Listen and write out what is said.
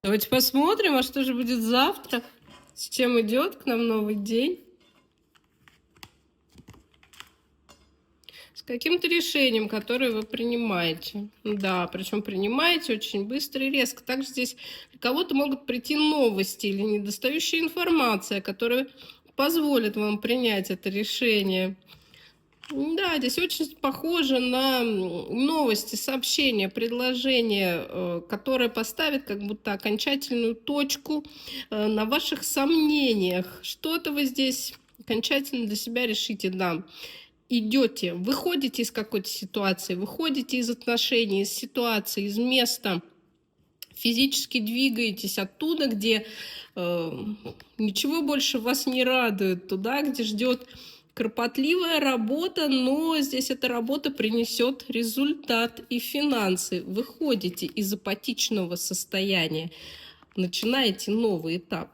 Давайте посмотрим, а что же будет завтра, с чем идет к нам новый день. С каким-то решением, которое вы принимаете. Да, причем принимаете очень быстро и резко. Также здесь для кого-то могут прийти новости или недостающая информация, которая позволит вам принять это решение. Да, здесь очень похоже на новости, сообщения, предложения, которое поставит как будто окончательную точку на ваших сомнениях. Что-то вы здесь окончательно для себя решите, да. Идете, выходите из какой-то ситуации, выходите из отношений, из ситуации, из места, физически двигаетесь оттуда, где ничего больше вас не радует, туда, где ждет кропотливая работа, но здесь эта работа принесет результат и финансы. Выходите из апатичного состояния, начинаете новый этап.